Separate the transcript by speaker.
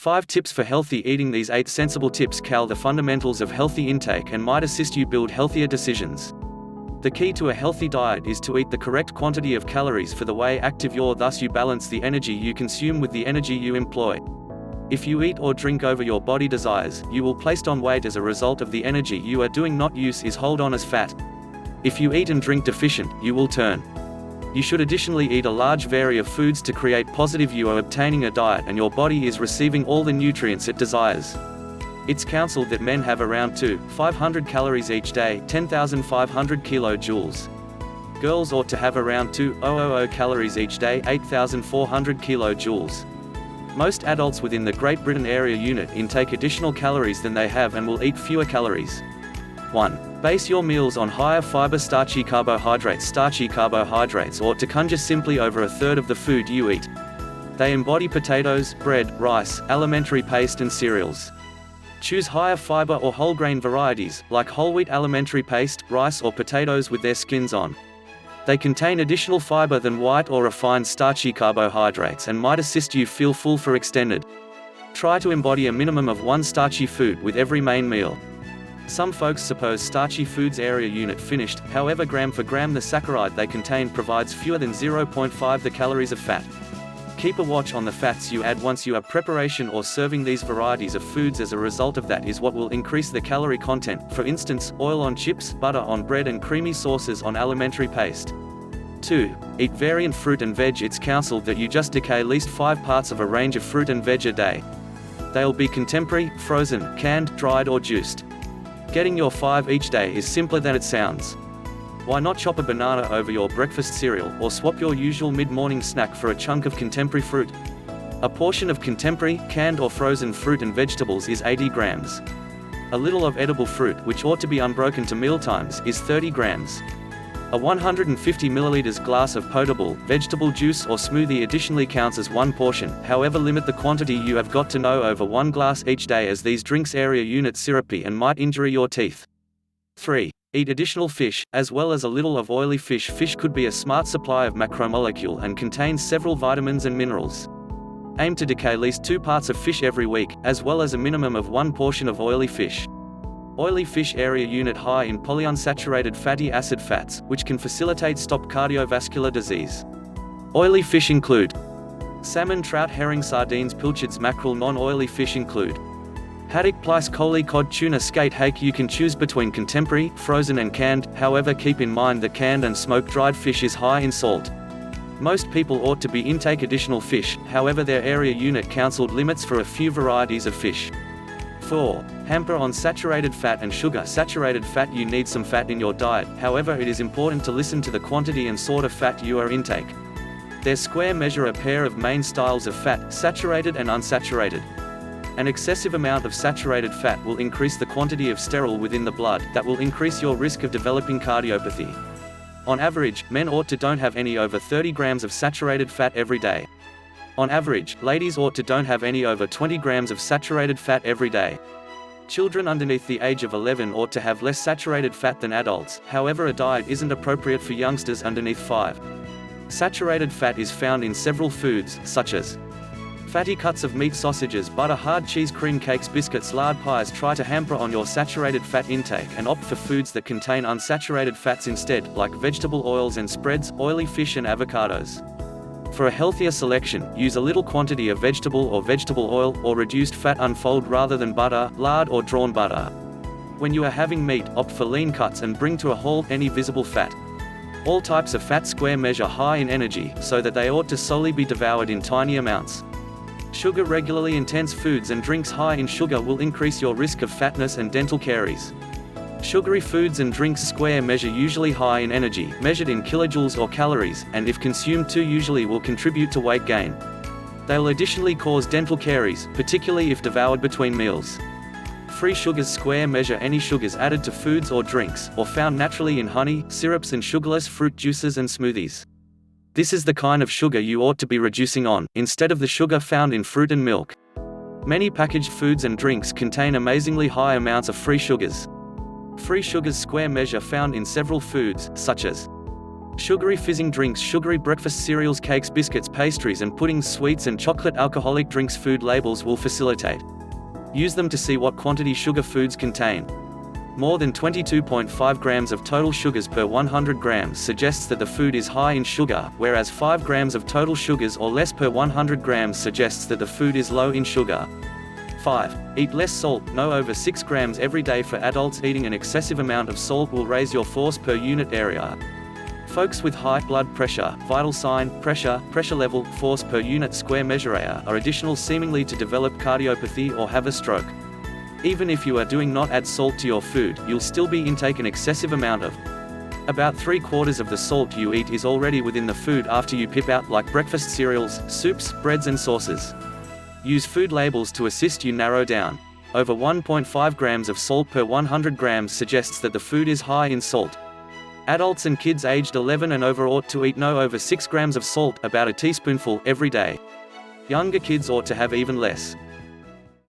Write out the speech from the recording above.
Speaker 1: 5 tips for healthy eating. These 8 sensible tips cover the fundamentals of healthy intake and might assist you build healthier decisions. The key to a healthy diet is to eat the correct quantity of calories for the way active you are, thus you balance the energy you consume with the energy you employ. If you eat or drink over your body desires, you will place on weight as a result of the energy you are doing not use is hold on as fat. If you eat and drink deficient, you will turn. You should additionally eat a large variety of foods to create positive. You are obtaining a diet and your body is receiving all the nutrients it desires. It's counseled that men have around 2,500 calories each day, 10,500 kilojoules. Girls ought to have around 2,000 calories each day, 8,400 kilojoules. Most adults within the Great Britain area unit intake additional calories than they have and will eat fewer calories. 1. Base your meals on higher fiber starchy carbohydrates. Starchy carbohydrates ought to conjure simply over a third of the food you eat. They embody potatoes, bread, rice, alimentary paste and cereals. Choose higher fiber or whole grain varieties, like whole wheat alimentary paste, rice or potatoes with their skins on. They contain additional fiber than white or refined starchy carbohydrates and might assist you feel full for extended. Try to embody a minimum of 1 starchy food with every main meal. Some folks suppose starchy foods area unit finished, however gram for gram the saccharide they contain provides fewer than 0.5 the calories of fat. Keep a watch on the fats you add once you are preparation or serving these varieties of foods. As a result of that is what will increase the calorie content, for instance, oil on chips, butter on bread and creamy sauces on alimentary paste. 2. Eat variant fruit and veg. It's counseled that you just decay at least 5 parts of a range of fruit and veg a day. They'll be contemporary, frozen, canned, dried or juiced. Getting your 5 each day is simpler than it sounds. Why not chop a banana over your breakfast cereal, or swap your usual mid-morning snack for a chunk of contemporary fruit? A portion of contemporary, canned or frozen fruit and vegetables is 80 grams. A little of edible fruit, which ought to be unbroken to mealtimes, is 30 grams. A 150 milliliters glass of potable, vegetable juice or smoothie additionally counts as 1 portion, however limit the quantity you have got to know over 1 glass each day, as these drinks area unit syrupy and might injure your teeth. 3. Eat additional fish, as well as a little of oily fish. Fish could be a smart supply of macromolecule and contains several vitamins and minerals. Aim to decay at least 2 parts of fish every week, as well as a minimum of 1 portion of oily fish. Oily fish area unit high in polyunsaturated fatty acid fats, which can facilitate stop cardiovascular disease. Oily fish include salmon, trout, herring, sardines, pilchards, mackerel. Non-oily fish include haddock, plaice, coley, cod, tuna, skate, hake. You can choose between contemporary, frozen and canned, however keep in mind that canned and smoke-dried fish is high in salt. Most people ought to be intake additional fish, however their area unit counseled limits for a few varieties of fish. 4. Hamper on saturated fat and sugar. Saturated fat. You need some fat in your diet, however it is important to listen to the quantity and sort of fat you are intake. Their square measure a pair of main styles of fat, saturated and unsaturated. An excessive amount of saturated fat will increase the quantity of sterol within the blood, that will increase your risk of developing cardiopathy. On average, men ought to don't have any over 30 grams of saturated fat every day. On average, ladies ought to don't have any over 20 grams of saturated fat every day. Children underneath the age of 11 ought to have less saturated fat than adults, however a diet isn't appropriate for youngsters underneath 5. Saturated fat is found in several foods, such as fatty cuts of meat, sausages, butter, hard cheese, cream cakes, biscuits, lard, pies. Try to hamper on your saturated fat intake and opt for foods that contain unsaturated fats instead, like vegetable oils and spreads, oily fish and avocados. For a healthier selection, use a little quantity of vegetable oil, or reduced fat unfold rather than butter, lard or drawn butter. When you are having meat, opt for lean cuts and bring to a halt any visible fat. All types of fat square measure high in energy, so that they ought to solely be devoured in tiny amounts. Sugar. Regularly intense foods and drinks high in sugar will increase your risk of fatness and dental caries. Sugary foods and drinks square measure usually high in energy, measured in kilojoules or calories, and if consumed too usually will contribute to weight gain. They will additionally cause dental caries, particularly if devoured between meals. Free sugars square measure any sugars added to foods or drinks, or found naturally in honey, syrups and sugarless fruit juices and smoothies. This is the kind of sugar you ought to be reducing on, instead of the sugar found in fruit and milk. Many packaged foods and drinks contain amazingly high amounts of free sugars. Free sugars square measure found in several foods, such as Sugary fizzing drinks, sugary breakfast cereals, cakes, biscuits, pastries and puddings, sweets and chocolate, alcoholic drinks. Food labels will facilitate. Use them to see what quantity sugar foods contain. More than 22.5 grams of total sugars per 100 grams suggests that the food is high in sugar, whereas 5 grams of total sugars or less per 100 grams suggests that the food is low in sugar. 5. Eat less salt, no over 6 grams every day. For adults, eating an excessive amount of salt will raise your force per unit area. Folks with high blood pressure, vital sign, pressure level, force per unit square measure are additional seemingly to develop cardiopathy or have a stroke. Even if you are doing not add salt to your food, you'll still be intake an excessive amount of. About 3/4 of the salt you eat is already within the food after you pip out, like breakfast cereals, soups, breads and sauces. Use food labels to assist you narrow down. Over 1.5 grams of salt per 100 grams suggests that the food is high in salt. Adults and kids aged 11 and over ought to eat no over 6 grams of salt, about a teaspoonful, every day. Younger kids ought to have even less.